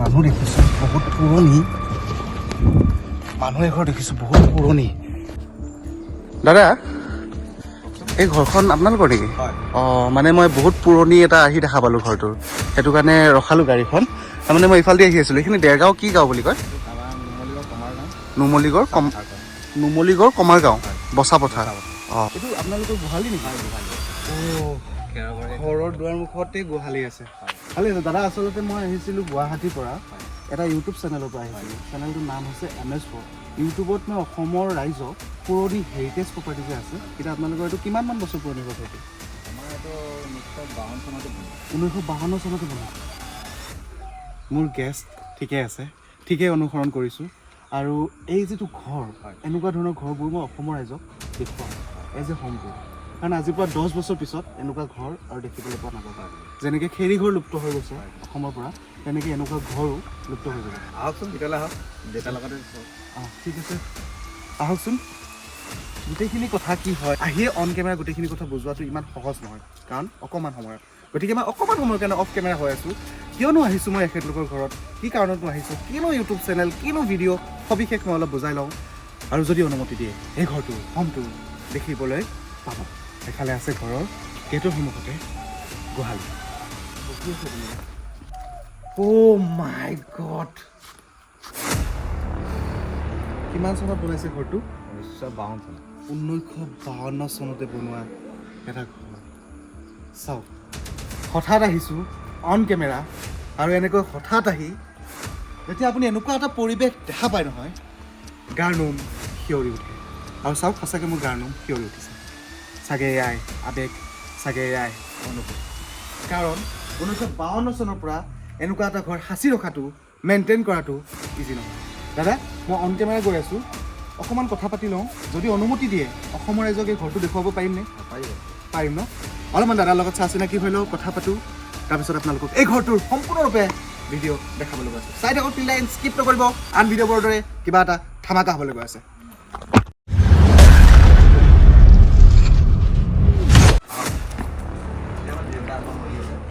মানুহ দেখিছোঁ বহুত পুৰণি মানুহ এঘৰ দেখিছোঁ বহুত পুৰণি দাদা এই ঘৰখন আপোনালোকৰ নেকি অঁ মানে মই বহুত পুৰণি এটা আহি দেখা পালোঁ ঘৰটোৰ সেইটো কাৰণে ৰখালোঁ গাড়ীখন তাৰমানে মই ইফালেদি আহি আছিলোঁ এইখিনি দেৰগাঁও কি গাঁও বুলি কয় নুমলীগড় কমাৰগাঁও বচাপথাৰ অঁ এইটো আপোনালোকৰ গোহালি নেকি ঘৰৰ দুৱাৰমুখতে গোহালি আছে ভালে আছে দাদা আচলতে মই আহিছিলোঁ গুৱাহাটীৰ পৰা এটা ইউটিউব চেনেলৰ পৰা আহিছিলোঁ চেনেলটোৰ নাম হৈছে MS4 ইউটিউবত মই অসমৰ ৰাইজক পুৰণি হেৰিটেজ প্ৰপাৰ্টি যে আছে এতিয়া আপোনালোকৰ এইটো কিমানমান বছৰ পুৰণি কথা এইটো আমাৰ এইটো 1952 চনতে বনোৱা মোৰ গেষ্ট ঠিকে আছে ঠিকেই অনুসৰণ কৰিছোঁ আৰু এই যিটো ঘৰ এনেকুৱা ধৰণৰ ঘৰবোৰ মই অসমৰ ৰাইজক দেখুৱাওঁ এজ এ হোম টুৰ কাৰণ আজিৰ পৰা 10 বছৰ পিছত এনেকুৱা ঘৰ আৰু দেখিবলৈ পোৱা নাযাব যেনেকৈ খেৰী ঘৰ লুপ্ত হৈ গৈছে অসমৰ পৰা তেনেকৈ এনেকুৱা ঘৰো লুপ্ত হৈ যাব আহকচোন ভিতৰলৈ আহক দেউতাৰ লগতে ঠিক আছে আহকচোন গোটেইখিনি কথা কি হয় আহিয়ে অন কেমেৰা গোটেইখিনি কথা বুজোৱাটো ইমান সহজ নহয় কাৰণ অকণমান সময়ত গতিকে মই অকণমান সময়ৰ কাৰণে অফ কেমেৰা হৈ আছোঁ কিয়নো আহিছোঁ মই এখেতলোকৰ ঘৰত কি কাৰণত মই আহিছোঁ কিনো ইউটিউব চেনেল কিনো ভিডিঅ' সবিশেষ মই অলপ বুজাই লওঁ আৰু যদি অনুমতি দিয়ে এই ঘৰটো হোমটো দেখিবলৈ পাব এফালে আছে ঘৰৰ গেটৰ সন্মুখতে গোহালি অ' মাই গড কিমান চনত বনাইছে ঘৰটো 1952 চনতে বনোৱা এটা ঘৰ চাওক হঠাৎ আহিছোঁ অন কেমেৰা আৰু এনেকৈ হঠাৎ আহি যেতিয়া আপুনি এনেকুৱা এটা পৰিৱেশ দেখা পায় নহয় গাৰ নোম শিয়ৰি উঠে আৰু চাওক সঁচাকৈ মোৰ গাৰ নোম শিয়ৰি উঠিছে চাগে এয়াই আৱেগ চাগে এয়াই অনুভৱ কাৰণ 1952 চনৰ পৰা এনেকুৱা এটা ঘৰ সাঁচি ৰখাটো মেইনটেইন কৰাটো ইজি নহয় দাদা মই অন কেমেৰা গৈ আছোঁ অকণমান কথা পাতি লওঁ যদি অনুমতি দিয়ে অসমৰ ৰাইজক এই ঘৰটো দেখুৱাব পাৰিমনে পাৰিম ন অলপমান দাদাৰ লগত চা চিনাকি হৈ লওঁ কথা পাতোঁ তাৰপিছত আপোনালোকক এই ঘৰটোৰ সম্পূৰ্ণৰূপে ভিডিঅ' দেখাবলৈ গৈ আছোঁ চাই থাকক টিল লাইন স্কিপ নকৰিব আন ভিডিঅ'বোৰৰ দৰে কিবা এটা ধামাকা হ'বলৈ গৈ আছে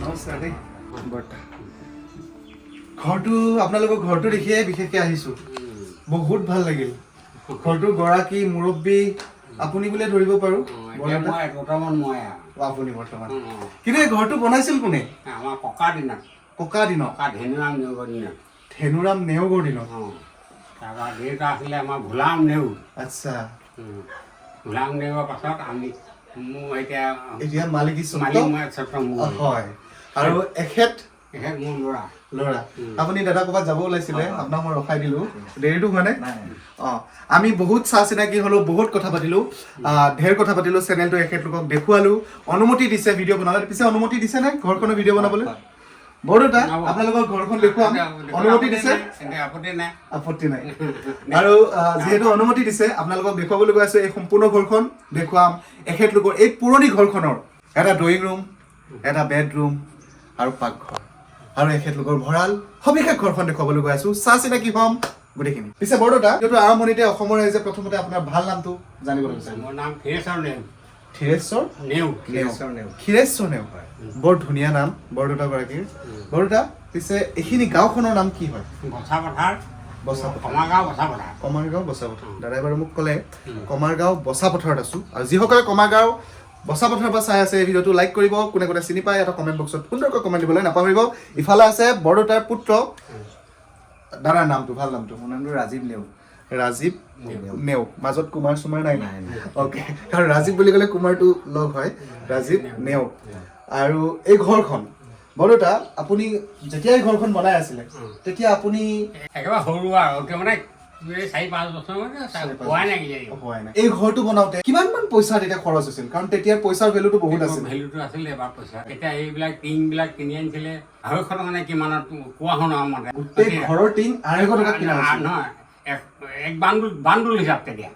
নমস্কাৰ দেই বৰ্তা ঘৰটো আপোনালোকৰ ঘৰটো দেখিয়ে বিশেষকৈ আহিছোঁ বহুত ভাল লাগিল ঘৰটোৰ গৰাকী মুৰব্বী আপুনি বুলিয়ে ধৰিব পাৰোঁ আপুনি বৰ্তমান কিন্তু এই ঘৰটো বনাইছিল কোনে আমাৰ ককা দিনত ধেনুৰাম নেওগৰ দিনত তাৰপৰা দেউতা আছিলে আমাৰ ভোলাৰাম নেওগ আচ্ছা ভোলাৰাম নেওগৰ পাছত আমি মোৰ এতিয়া মালিকী হয় আৰু এখেত মোৰ ল'ৰা আপুনি দাদা ক'ৰবাত যাব ওলাইছিলে আপোনাক মই ৰখাই দিলোঁ দেৰিটো হোৱা নাই অঁ আমি বহুত চা চিনাকি হ'লোঁ বহুত কথা পাতিলোঁ ঢেৰ কথা পাতিলোঁ চেনেলটো এখেতলোকক দেখুৱালোঁ অনুমতি দিছে ভিডিঅ' বনাবলৈ পিছে অনুমতি দিছে নে ঘৰখনৰ ভিডিঅ' বনাবলৈ বৰদেউতা আপোনালোকৰ ঘৰখন দেখুৱাম অনুমতি দিছে আপত্তি নাই আৰু যিহেতু অনুমতি দিছে আপোনালোকক দেখুৱাবলৈ গৈ আছোঁ এই সম্পূৰ্ণ ঘৰখন দেখুৱাম এখেতলোকৰ এই পুৰণি ঘৰখনৰ এটা ড্ৰয়িং ৰুম এটা বেডৰুম আৰু পাকঘৰ আৰু এখেতলোকৰ ভঁৰাল সবিশেষ ঘৰখন দেখুৱাবলৈ গৈ আছোঁ চা চিনাকি হ'ম গোটেইখিনি পিছে বৰদেউতা যিহেতু আৰম্ভণিতে অসমৰ ৰাইজে প্ৰথমতে আপোনাৰ ভাল নামটো জানিবলৈ বিচাৰিম মোৰ নাম ক্ষীৰেশ্বৰ নেওগ বৰ ধুনীয়া নাম বৰদেউতাগৰাকীৰ বৰদেউতা পিছে এইখিনি গাঁওখনৰ নাম কি হয় কমাৰগাঁও বচাপথাৰ দাদাই বাৰু মোক ক'লে কমাৰগাঁও বচাপথাৰত আছোঁ আৰু যিসকলে কমাৰগাঁও বচাপথাৰৰ পৰা চাই আছে এই ভিডিঅ'টো লাইক কৰিব কোনে কোনে চিনি পায় এটা কমেণ্ট বক্সত সুন্দৰকৈ কমেণ্ট দিবলৈ নাপাহৰিব ইফালে আছে বৰদেউতাৰ পুত্ৰ দাদাৰ নামটো ভাল নামটো মোৰ নামটো ৰাজীৱ নেওগ মাজত কুমাৰ চুমাৰ নাই অ'কে কাৰণ ৰাজীৱ বুলি ক'লে কুমাৰটো লগ হয় ৰাজীৱ নেওগ আৰু এই ঘৰখন বৰদেউতা আপুনি যেতিয়া এই ঘৰখন বনাই আছিলে তেতিয়া আপুনি একেবাৰে সৰু আৰু মানে 4-5 বছৰ হোৱাই নাই এই ঘৰটো বনাওঁতে কিমানমান পইচা তেতিয়া খৰচ হৈছিল কাৰণ তেতিয়াৰ পইচাৰ ভেলুটো বহুত আছিল ভেলুটো আছিলে এবাৰ পইচা এতিয়া এইবিলাক টিংবিলাক কিনি আনিছিলে 250 টকা নে কিমানত কোৱা শুনা মতে গোটেই ঘৰৰ টিং 250 টকা কিনা হৈছিল নহয় এক বান্দুল হিচাপ তেতিয়া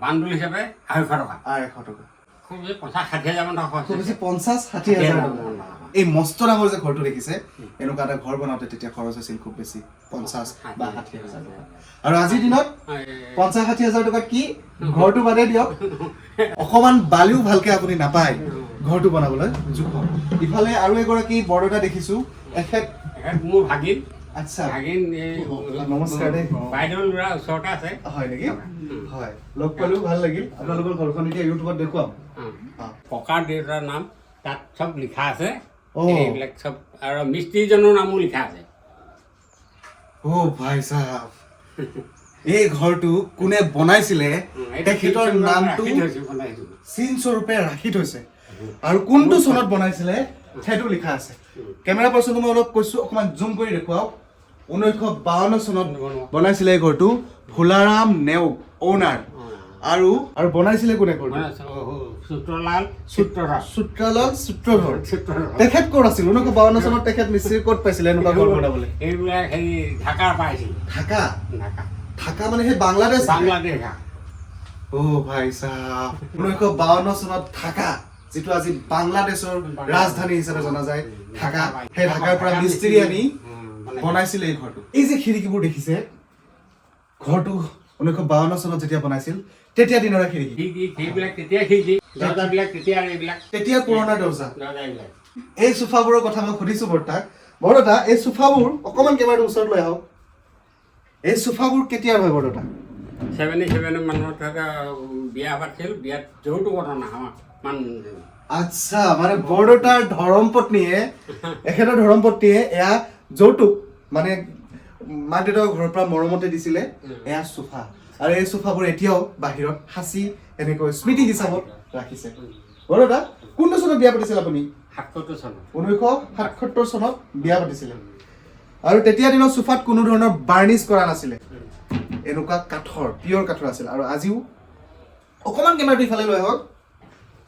বান্দুল হিচাপে 250 টকা খুব বেছি 50-60 হাজাৰ মান টকা খুব বেছি 50-60 হাজাৰ টকা এই মস্ত ডাঙৰ যে ঘৰটো দেখিছে এনেকুৱা এটা ঘৰ বনাওঁতে তেতিয়া খৰচ হৈছিল খুব বেছি 50 বা 60 হাজাৰ টকা আৰু আজিৰ দিনত 50-60 হাজাৰ টকা কি ঘৰটো বাদে দিয়ক অকণমান বালিও ভালকৈ আপুনি নাপায় ঘৰটো বনাবলৈ জোখৰ ইফালে আৰু এগৰাকী বৰদেউতা দেখিছোঁ এখেত মোৰ ভাগিন আচ্ছা ভাগিন নমস্কাৰ দেই বাইদেউ ল'ৰা ওচৰতে আছে হয় নেকি হয় লগ পালোঁ ভাল লাগিল আপোনালোকৰ ঘৰখন এতিয়া ইউটিউবত দেখুৱাম ককাৰ দেউতাৰ নাম তাত চব লিখা আছে অ'। এইবিলাক চব আৰু মিস্ত্ৰীজনৰ নামো লিখা আছে অ' ভাই চাহাব এই ঘৰটো কোনে বনাইছিলে তেখেতৰ নামটো চিন স্বৰূপে ৰাখি থৈছে আৰু কোনটো চনত বনাইছিলে সেইটো লিখা আছে কেমেৰা পাৰ্চনক মই অলপ কৈছোঁ অকণমান জুম কৰি দেখুৱাওক 1952 চনত বনাইছিলে এই ঘৰটো ভোলাৰাম নেওগ অ'নাৰ আৰু বনাইছিলে কোনে ঘৰটো সূত্ৰলাল সূত্ৰধৰ তেখেত ক'ত আছিল 1952 চনত তেখেত মিস্ত্ৰী ক'ত পাইছিলে এনেকুৱা ঘৰ বনাবলৈ এইবিলাক হেৰি ঢাকাৰ পাইছিল ঢাকা ঢাকা মানে সেই বাংলাদেশ বাংলাদেশ অ' ভাই চাহাব 1952 চনত ঢাকা যিটো আজি বাংলাদেশৰ ৰাজধানী হিচাপে জনা যায় ঢাকা সেই ঢাকাৰ পৰা মিস্ত্ৰী আনি বনাইছিলে এই ঘৰটো এই যে খিৰিকীবোৰ দেখিছে ঘৰটো 1952 চনত যেতিয়া বনাইছিল তেতিয়া দিনৰে খিৰিকী সেইবিলাক তেতিয়া খিৰিকী দৰ্জাবিলাক তেতিয়া এইবিলাক তেতিয়া পুৰণা দৰ্জা দৰ্জাবিলাক এই সোফাবোৰৰ কথা মই সুধিছোঁ বৰদেউতা এই সোফাবোৰ অকণমান কেমেৰাটো ওচৰত লৈ আহক এই সোফাবোৰ কেতিয়াৰ হয় বৰদেউতা 77 মানত বিয়া পাতিছিল বিয়াত যৌতুক ঘটনা মানুহ আচ্ছা মানে বৰদেউতাৰ ধৰ্মপত্নীয়ে এখেতৰ ধৰ্মপত্নীয়ে এয়া যৌতুক মানে মাক দেউতাকৰ ঘৰৰ পৰা মৰমতে দিছিলে এয়া সোফা আৰু এই সোফাবোৰ এতিয়াও বাহিৰত সাঁচি এনেকৈ স্মৃতি হিচাপত ৰাখিছে বৰদেউতা কোনটো চনত বিয়া পাতিছিল আপুনি 77 চনত 1977 চনত বিয়া পাতিছিলে আৰু তেতিয়া দিনৰ সোফাত কোনো ধৰণৰ বাৰ্নিছ কৰা নাছিলে এনেকুৱা কাঠৰ পিয়ৰ কাঠৰ আছিল আৰু আজিও অকণমান কেমেৰাটো ইফালে লৈ আহক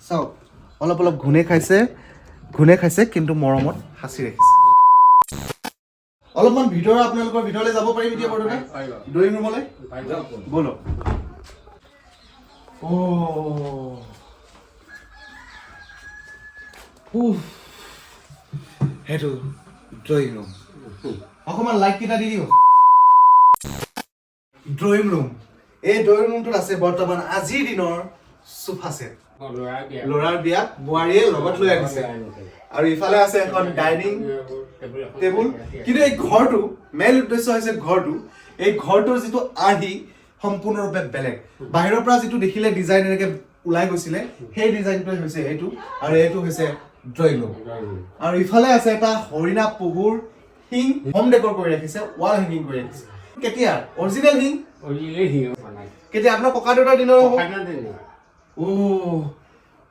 চাওক অলপ অলপ ঘূনে খাইছে কিন্তু মৰমত সাঁচি ৰাখিছে অলপমান আপোনালোকৰ ভিতৰলৈ যাব পাৰিম এতিয়া বৰদেউতা ড্ৰয়িং ৰুমলৈ ব'লক সেইটো ড্ৰয়িং ৰুম অকণমান লাইটকেইটা দি দিব ড্ৰয়িং ৰুম এই ড্ৰয়িং ৰুমটোত আছে বৰ্তমান আজিৰ দিনৰ সোফা ছেট ল'ৰাৰ বিয়াত বোৱাৰীয়ে লগত লৈ আহিছে আৰু ইফালে আছে এখন ডাইনিং টেবুল কিন্তু এই ঘৰটো মেইন উদ্দেশ্য হৈছে এই ঘৰটোৰ যিটো আৰ্হি সম্পূৰ্ণৰূপে বেলেগ বাহিৰৰ পৰা যিটো দেখিলে ডিজাইন এনেকৈ ওলাই গৈছিলে সেই ডিজাইনটোৱে হৈছে এইটো আৰু এইটো হৈছে ড্ৰয়িং ৰুম আৰু ইফালে আছে এটা হৰিণা পহুৰ শিং হোম ডেকৰ কৰি ৰাখিছে ৱাল হেংগিং কৰি ৰাখিছে কেতিয়াৰ অৰিজিনেল শিং কেতিয়া আপোনাৰ ককা দেউতাৰ দিনৰ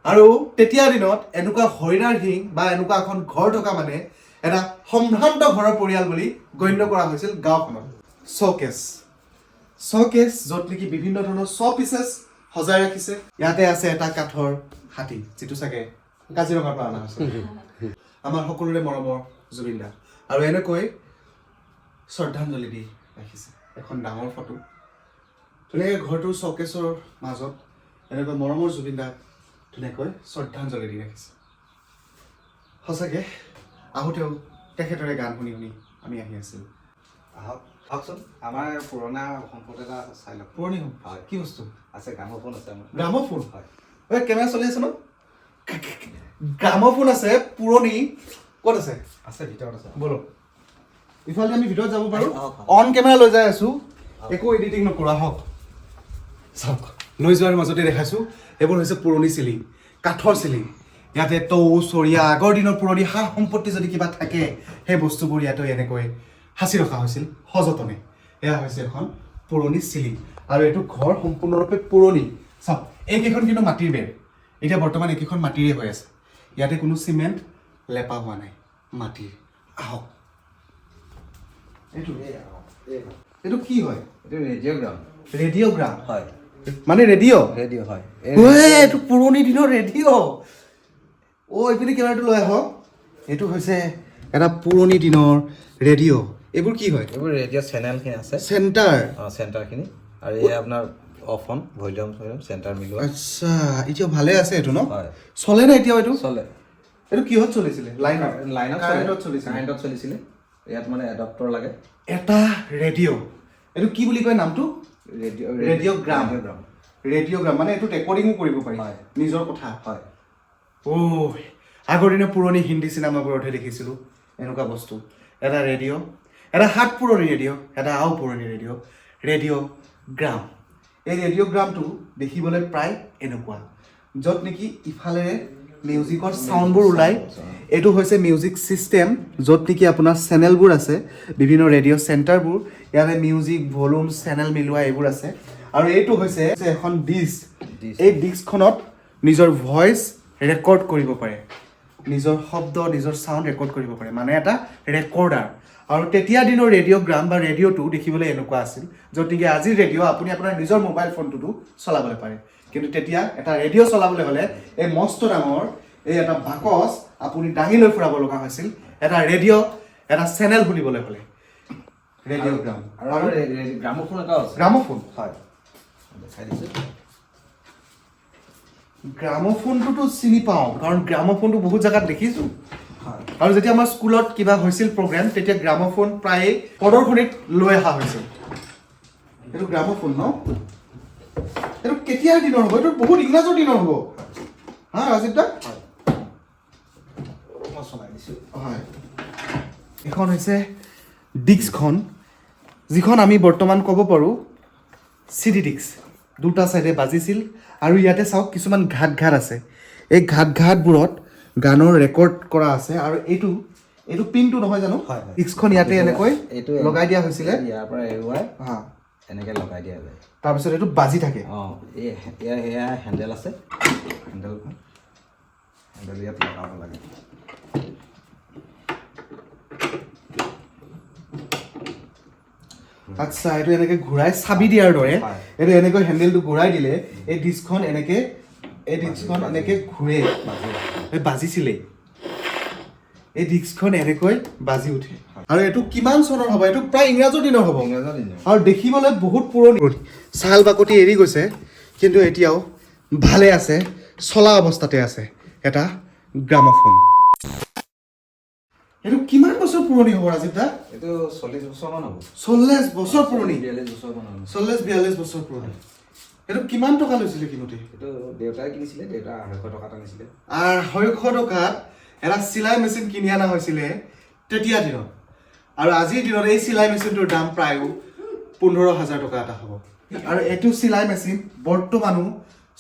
আৰু তেতিয়া দিনত এনেকুৱা হৰিণাৰ শিং বা এনেকুৱা এখন ঘৰ থকা মানে এটা সম্ভ্ৰান্ত ঘৰৰ পৰিয়াল বুলি গণ্য কৰা হৈছিল গাঁওখনত শ্ব'কেছ য'ত নেকি বিভিন্ন ধৰণৰ শ্ব'পিচেছ সজাই ৰাখিছে ইয়াতে আছে এটা কাঠৰ হাতী যিটো চাগে কাজিৰঙাৰ পৰা অনা হৈছে আমাৰ সকলোৰে মৰমৰ জুবিন দা আৰু এনেকৈ শ্ৰদ্ধাঞ্জলি দি ৰাখিছে এখন ডাঙৰ ফটো ধুনীয়াকৈ ঘৰটোৰ শ্ব'কেছৰ মাজত এনেকৈ মৰমৰ জুবিন দাক ধুনীয়াকৈ শ্ৰদ্ধাঞ্জলি দি ৰাখিছে সঁচাকৈ আহোঁতেও তেখেতৰে গান শুনি আমি আহি আছিলোঁ আহকচোন আমাৰ পুৰণা সম্পদ এটা চাই লওক পুৰণি হয় কি বস্তু আছে গ্ৰামোফোন আছে আমাৰ গ্ৰামোফোন হয় ঐ কেমেৰা চলি আছে ন গ্ৰামোফোন আছে পুৰণি ক'ত আছে আছে ভিতৰত আছে ব'লক ইফালে আমি ভিতৰত যাব পাৰোঁ অন কেমেৰা লৈ যাই আছোঁ একো এডিটিং নকৰোঁ আহক চাওক লৈ যোৱাৰ মাজতে দেখাইছোঁ এইবোৰ হৈছে পুৰণি চিলিং কাঠৰ চিলিং ইয়াতে টৌ চৰিয়া আগৰ দিনৰ পুৰণি সা সম্পত্তি যদি কিবা থাকে সেই বস্তুবোৰ ইয়াতে এনেকৈ সাঁচি ৰখা হৈছিল সযতনে এয়া হৈছে এখন পুৰণি চিলিং আৰু এইটো ঘৰ সম্পূৰ্ণৰূপে পুৰণি চাওক এইকেইখন কিন্তু মাটিৰ বেৰ এতিয়া বৰ্তমান এইকেইখন মাটিৰে হৈ আছে ইয়াতে কোনো চিমেণ্ট লেপা হোৱা নাই মাটিৰ আহক এইটো কি হয় এইটো ৰেডিঅ'গ্ৰাম হয় মানে ৰেডিঅ' হয় এইটো পুৰণি দিনৰ ৰেডিঅ' এইপিনে কেমেৰাটো লৈ আহক এইটো হৈছে এটা পুৰণি দিনৰ ৰেডিঅ' এইবোৰ কি হয় এইবোৰ ৰেডিঅ' চেনেলখিনি আছে চেণ্টাৰখিনি আৰু এই আপোনাৰ অফ অন ভলিউম চেণ্টাৰ মিলোৱা আচ্ছা এতিয়া ভালে আছে এইটো ন হয় চলে নে এতিয়াও এইটো চলে এইটো কিহত চলিছিলে কাৰেণ্টত চলিছিলে ইয়াত মানে এডাপ্টৰ লাগে এটা ৰেডিঅ' এইটো কি বুলি কয় নামটো ৰেডিঅ'গ্ৰাম মানে এইটো ৰেকৰ্ডিঙো কৰিব পাৰি নিজৰ কথা হয় আগৰ দিনৰ পুৰণি হিন্দী চিনেমাবোৰতহে দেখিছিলোঁ এনেকুৱা বস্তু এটা ৰেডিঅ' এটা হাত পুৰণি ৰেডিঅ', এটা আও পুৰণি ৰেডিঅ' গ্ৰাম। এই ৰেডিঅ'গ্ৰামটো দেখিবলৈ প্ৰায় এনেকুৱা, য'ত নেকি ইফালে মিউজিকৰ চাউণ্ডবোৰ ওলায়। এইটো হৈছে মিউজিক ছিষ্টেম, য'ত নেকি আপোনাৰ চেনেলবোৰ আছে, বিভিন্ন ৰেডিঅ' চেণ্টাৰবোৰ, ইয়াতে মিউজিক ভলিউম চেনেল মিলোৱা এইবোৰ আছে। আৰু এইটো হৈছে এখন ডিস্ক। এই ডিস্কখনত নিজৰ ভইচ ৰেকৰ্ড কৰিব পাৰে, নিজৰ শব্দ নিজৰ চাউণ্ড ৰেকৰ্ড কৰিব পাৰে, মানে এটা ৰেকৰ্ডাৰ। আৰু তেতিয়া দিনৰ ৰেডিঅ'গ্ৰাম বা ৰেডিঅ'টো দেখিবলৈ এনেকুৱা আছিল, য'ত নেকি আজিৰ ৰেডিঅ' আপুনি আপোনাৰ নিজৰ মোবাইল ফোনটোতো চলাবলৈ পাৰে। কিন্তু তেতিয়া এটা ৰেডিঅ' চলাবলৈ হ'লে এই মস্ত ডাঙৰ এই এটা বাকচ আপুনি দাঙি লৈ ফুৰাব লগা হৈছিল, এটা ৰেডিঅ' এটা চেনেল শুনিবলৈ হ'লে। ৰেডিঅ'গ্ৰাম আৰু গ্ৰামোফোন এটা আছে। গ্ৰামোফোন, হয়, দেখাই দিছোঁ। গ্ৰামোফোনটোতো চিনি পাওঁ, কাৰণ গ্ৰামোফোনটো বহুত জেগাত দেখিছোঁ। আৰু যেতিয়া আমাৰ স্কুলত কিবা হৈছিল প্ৰগ্ৰেম, তেতিয়া গ্ৰামোফোন প্ৰায়ে প্ৰদৰ্শনীত লৈ অহা হৈছিল। এইটো গ্ৰামোফোন ন? এইটো কেতিয়াৰ দিনৰ হ'ব? এইটো বহুত ইংৰাজৰ দিনৰ হ'ব। হা ৰাজীৱ দা? মই চলাই দিছোঁ। হয়, এখন হৈছে ডিস্কখন, যিখন আমি বৰ্তমান ক'ব পাৰোঁ CD ডিস্ক। দুটা চাইডে বাজিছিল, আৰু ইয়াতে চাওক কিছুমান ঘাট আছে। এই ঘাটবোৰত গানৰ ৰেকৰ্ড কৰা আছে। আৰু এইটো পিনটো নহয় জানো? ডিস্কখন ইয়াতে এনেকৈ লগাই দিয়া হৈছিলে, ইয়াৰ পৰা এৰুৱাই হা এনেকৈ লগাই দিয়া যায়। তাৰপিছত এইটো বাজি থাকে। এয়া হেণ্ডেল আছে, হেণ্ডেল ইয়াত লগাব লাগে। আচ্ছা, এইটো এনেকৈ ঘূৰাই চাবি দিয়াৰ দৰে এইটো এনেকৈ হেণ্ডেলটো ঘূৰাই দিলে এই ডিস্কখন এনেকৈ ঘূৰে, বাজিছিলেই। এই ডিস্কখন এনেকৈ বাজি উঠে। আৰু এইটো কিমান চনৰ হ'ব? এইটো প্ৰায় ইংৰাজৰ দিনৰ হ'ব। আৰু দেখিবলৈ বহুত পুৰণি, ছাল বাকতি এৰি গৈছে, কিন্তু এতিয়াও ভালে আছে, চলা অৱস্থাতে আছে এটা গ্ৰামোফোন। এইটো কিমান বছৰ পুৰণি হ'ব ৰাজীৱ দা? এইটো 40 বছৰমান হ'ব। 40 বছৰ পুৰণি? 42 বছৰমান হ'ব। 40-42 বছৰ পুৰণি। এইটো কিমান টকা লৈছিলে কিনোতে? এইটো দেউতাই কিনিছিলে, দেউতা 250 টকাত আনিছিলে। 250 টকাত এটা চিলাই মেচিন কিনি অনা হৈছিলে তেতিয়া দিনত। আৰু আজিৰ দিনত এই চিলাই মেচিনটোৰ দাম প্ৰায় 15,000 টকা এটা হ'ব। আৰু এইটো চিলাই মেচিন বৰ্তমানো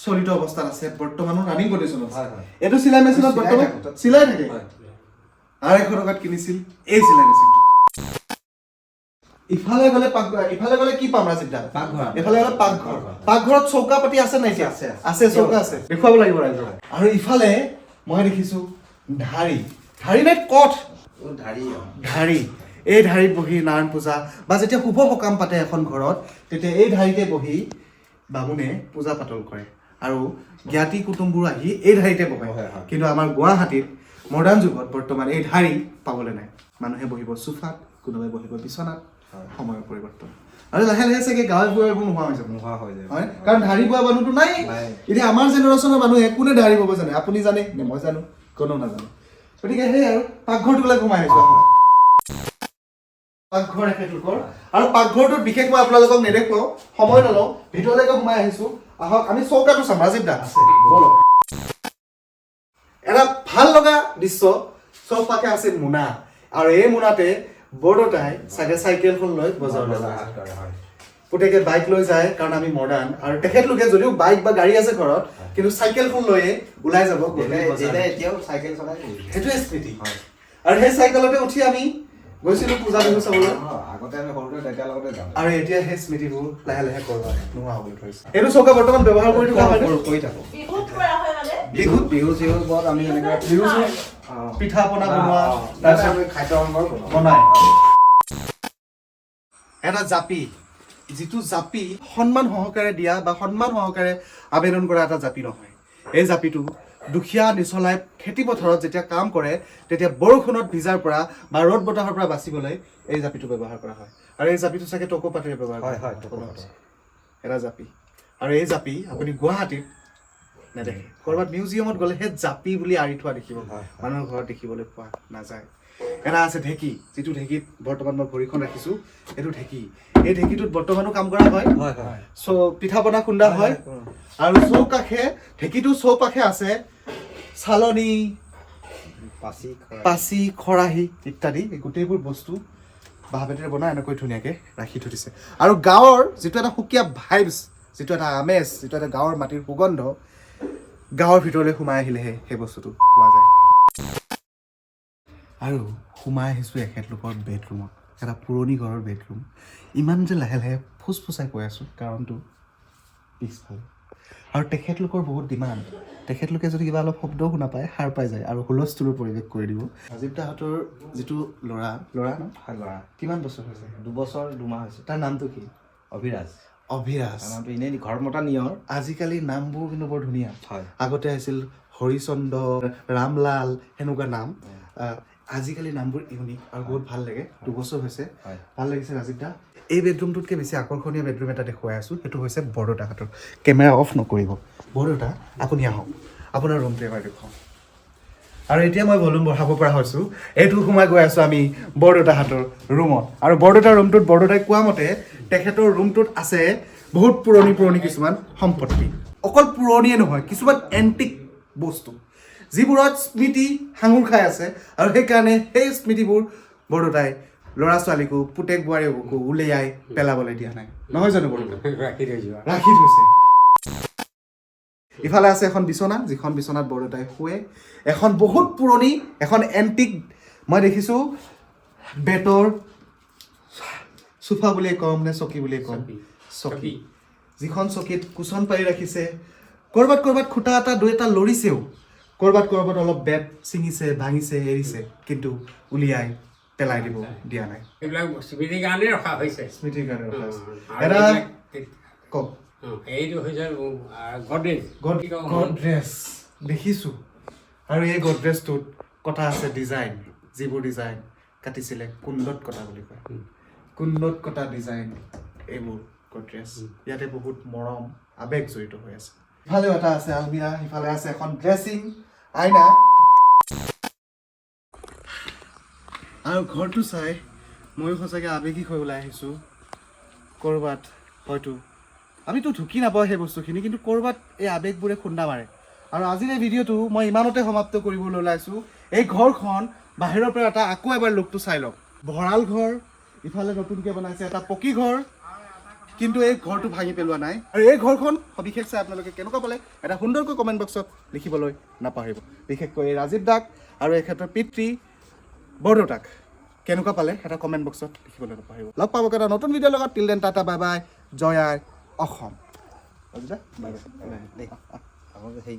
চলিত অৱস্থাত আছে, বৰ্তমানো ৰানিং কণ্ডিশ্যনত আছে। এইটো চিলাই মেচিনত বৰ্তমান চিলাই থাকে। 250 টকাত কিনিছিল এই চিলাই মেচিনটো। ইফালে গ'লে কি পাম ৰাজীৱ দা? পাকঘৰ। এফালে গ'লে পাকঘৰ। পাকঘৰত চৌকা পাতি আছে নাই? আছে, চৌকা আছে, দেখুৱাব লাগিব ৰাইজক। আৰু ইফালে মই দেখিছোঁ ঢাৰি নাই, কঠ ঢাৰি। এই ঢাৰিত বহি নাৰায়ণ পূজা বা যেতিয়া শুভ সকাম পাতে এখন ঘৰত, তেতিয়া এই ঢাৰিতে বহি বামুণে পূজা পাতল কৰে। আৰু জ্ঞাতি কুটুমবোৰ আহি এই ঢাৰিতে বহে। কিন্তু আমাৰ গুৱাহাটীত মডাৰ্ণ যুগত বৰ্তমান এই ঢাৰি পাবলৈ নাই। মানুহে বহিব চোফাত, কোনোবাই বহিব বিচনাত। সময়ৰ পৰিৱৰ্তন, আৰু লাহে লাহে চাগে গাঁৱে ভূঞে এইবোৰ নোহোৱা হৈ যাব, হয়? কাৰণ ঢাৰি বোৱা মানুহটো নাই। এতিয়া আমাৰ জেনেৰেশ্যনৰ মানুহে কোনে ঢাৰি বব জানে? আপুনি জানে নে মই জানো? কোনেও নাজানো। গতিকে সেই আৰু পাকঘৰটোলৈ সোমাই আহিছোঁ। পাকঘৰ এখেতলোকৰ, আৰু পাকঘৰটোত বিশেষ মই আপোনালোকক নেদেখুৱাও, সময় নলওঁ, ভিতৰলৈকে সোমাই আহিছোঁ। আহক আমি চৌকাটো চাম। ৰাজীৱ দা আছে, বলক। এটা ভাল লগা দৃশ্য, চৌপাশে আছে মোনা, আৰু এই মোনাতে বৰদেউতাই চাগে চাইকেলখন লৈ বজাৰলৈ যায়। পুতেকে বাইক লৈ যায়, কাৰণ আমি মডাৰ্ণ। আৰু তেখেতলোকে যদিও বাইক বা গাড়ী আছে ঘৰত, কিন্তু চাইকেলখন লৈয়ে ওলাই যাব। এতিয়াও চাইকেল চলাই, সেইটোৱে স্মৃতি। আৰু সেই চাইকেলতে উঠি আমি গৈছিলোঁ পূজা বিহু চাবলৈ। আগতে আমি সৰুতে দেউতাৰ লগতে যাওঁ। আৰু এতিয়া সেই স্মৃতিবোৰ লাহে লাহে কৰবাত নোহোৱা হ'বলৈ ধৰিছে। এইটো চৌকা বৰ্তমান ব্যৱহাৰ কৰি থকা হয়, কৰি থাকোঁ। বিহু চিহুত আমি এনেকৈ পিঠা পনা বনোৱা, তাৰপিছত খাদ্য সম্ভাৰ বনাই। এটা জাপি, যিটো জাপি সন্মান সহকাৰে দিয়া বা সন্মান সহকাৰে আবেদন কৰা এটা জাপি নহয়। এই জাপিটো দুখীয়া নিচলাই খেতি পথাৰত যেতিয়া কাম কৰে, তেতিয়া বৰষুণত ভিজাৰ পৰা বা ৰ'দ বতাহৰ পৰা বাচিবলৈ এই জাপিটো ব্যৱহাৰ কৰা হয়। আৰু এই জাপিটো চাগে টকৌ পাতেৰে ব্যৱহাৰ কৰা হয়। এটা জাপি, আৰু এই জাপি আপুনি গুৱাহাটীত নেদেখে। ক'ৰবাত মিউজিয়ামত গ'লে সেই জাপি বুলি আঁৰি থোৱা দেখিব, মানুহৰ ঘৰত দেখিবলৈ পোৱা নাযায়। এটা আছে ঢেঁকী, যিটো ঢেঁকীত বৰ্তমান মই ভৰিখন ৰাখিছোঁ, এইটো ঢেঁকী। এই ঢেঁকীটোত বৰ্তমানো কাম কৰা হয়, পিঠা পনা খুন্দা হয়। আৰু ঢেঁকীটোৰ চৌপাশে আছে চালনী, পাচি, খৰাহী ইত্যাদি। এই গোটেইবোৰ বস্তু বাঁহ বেতেৰে বনাই এনেকৈ ধুনীয়াকৈ ৰাখি থৈ দিছে আৰু গাঁৱৰ যিটো এটা সুকীয়া ভাইবছ যিটো এটা আমেজ যিটো এটা গাঁৱৰ মাটিৰ সুগন্ধ গাঁৱৰ ভিতৰলৈ সোমাই আহিলেহে সেই বস্তুটো পোৱা যায় আৰু সোমাই আহিছোঁ এখেতলোকৰ বেডৰুমত এটা পুৰণি ঘৰৰ বেডৰুম ইমান যে লাহে লাহে ফুচফুচাই কৈ আছোঁ কাৰণটো পিছফালে আৰু তেখেতলোকৰ বহুত ডিমাণ্ড তেখেতলোকে যদি কিবা অলপ শব্দও শুনা পায় সাৰ পাই যায় আৰু হুলস্থুলৰ পৰিৱেশ কৰি দিব ৰাজীৱ দাহঁতৰ যিটো ল'ৰা ন হয় ল'ৰা কিমান বছৰ হৈছে 2 বছৰ 2 মাহ হৈছে তাৰ নামটো কি অভিৰাজ নামটো এনেই ঘৰ মতা নিয়ৰ আজিকালি নামবোৰ কিন্তু বৰ ধুনীয়া হয় আগতে আছিল হৰিচন্দ্ৰ ৰামলাল সেনেকুৱা নাম আজিকালি নামবোৰ ইউনিক আৰু বহুত ভাল লাগে 2 বছৰ হৈছে ভাল লাগিছে ৰাজীৱ দা এই বেডৰুমটোতকৈ বেছি আকৰ্ষণীয় বেডৰুম এটা দেখুৱাই আছোঁ সেইটো হৈছে বৰদেউতাহঁতৰ কেমেৰা অফ নকৰিব বৰদেউতা আপুনি আহক আপোনাৰ ৰুমটো এবাৰ দেখুৱাওক আৰু এতিয়া মই ভলিউম বঢ়াব পৰা হৈছোঁ এইটো সোমাই গৈ আছোঁ আমি বৰদেউতাহঁতৰ ৰুমত আৰু বৰদেউতাৰ ৰুমটোত বৰদেউতাই কোৱা মতে তেখেতৰ ৰুমটোত আছে বহুত পুৰণি কিছুমান সম্পত্তি অকল পুৰণিয়ে নহয় কিছুমান এণ্টিক বস্তু যিবোৰত স্মৃতি সাঙুৰ খাই আছে আৰু সেইকাৰণে সেই স্মৃতিবোৰ বৰদেউতাই ল'ৰা ছোৱালীকো পুতেক বোৱাৰীকো উলিয়াই পেলাবলৈ দিয়া নাই নহয় জানো বৰদেউতা ৰাখি থৈছে ইফালে আছে এখন বিচনা যিখন বিচনাত বৰদেউতাই শুৱে এখন বহুত পুৰণি এখন এণ্টিক মই দেখিছোঁ বেতৰ চোফা বুলিয়ে ক'ম নে চকী বুলিয়ে ক'ম চকী যিখন চকীত কুচন পাৰি ৰাখিছে ক'ৰবাত খুটা এটা 2এটা লৰিছেও ক'ৰবাত অলপ বেত ছিঙিছে ভাঙিছে এৰিছে কিন্তু উলিয়াই পেলাই দিব দিয়া নাই এইবিলাক স্মৃতিৰ কাৰণে ৰখা হৈছে স্মৃতিৰ কাৰণে ৰখা হৈছে এটা কওক এইটো হৈছে গডৰেজ দেখিছোঁ আৰু এই গডৰেজটোত কথা আছে ডিজাইন যিবোৰ ডিজাইন কাটিছিলে কুণ্ডত কটা বুলি কয় কুণ্ডত কটা ডিজাইন এইবোৰ গডৰেজ ইয়াতে বহুত মৰম আৱেগ জড়িত হৈ আছে ইফালেও এটা আছে আলমিৰা ইফালে আছে এখন ড্ৰেছিং আইনা আৰু ঘৰটো চাই ময়ো সঁচাকৈ আৱেগিক হৈ ওলাই আহিছোঁ ক'ৰবাত হয়তো আমিতো ঢুকি নাপাওঁ সেই বস্তুখিনি কিন্তু ক'ৰবাত এই আৱেগবোৰে খুন্দা মাৰে আৰু আজিৰ এই ভিডিঅ'টো মই ইমানতে সমাপ্ত কৰিবলৈ ওলাইছোঁ এই ঘৰখন বাহিৰৰ পৰা এটা আকৌ এবাৰ লুকটো চাই লওক ভঁৰাল ঘৰ ইফালে নতুনকৈ বনাইছে এটা পকী ঘৰ কিন্তু এই ঘৰটো ভাঙি পেলোৱা নাই আৰু এই ঘৰখন সবিশেষ চাই আপোনালোকে কেনেকুৱা পালে এটা সুন্দৰকৈ কমেণ্ট বক্সত লিখিবলৈ নাপাহৰিব বিশেষকৈ এই ৰাজীৱ দাক আৰু এখেতৰ পিতৃ বৰদেউতাক কেনেকুৱা পালে এটা কমেণ্ট বক্সত লিখিবলৈ নাপাহৰিব লগ পাব এটা নতুন ভিডিঅ'ৰ লগত till then tata bye bye জয় আই অসম বাই বাই দেই আপোনালোকে হেৰি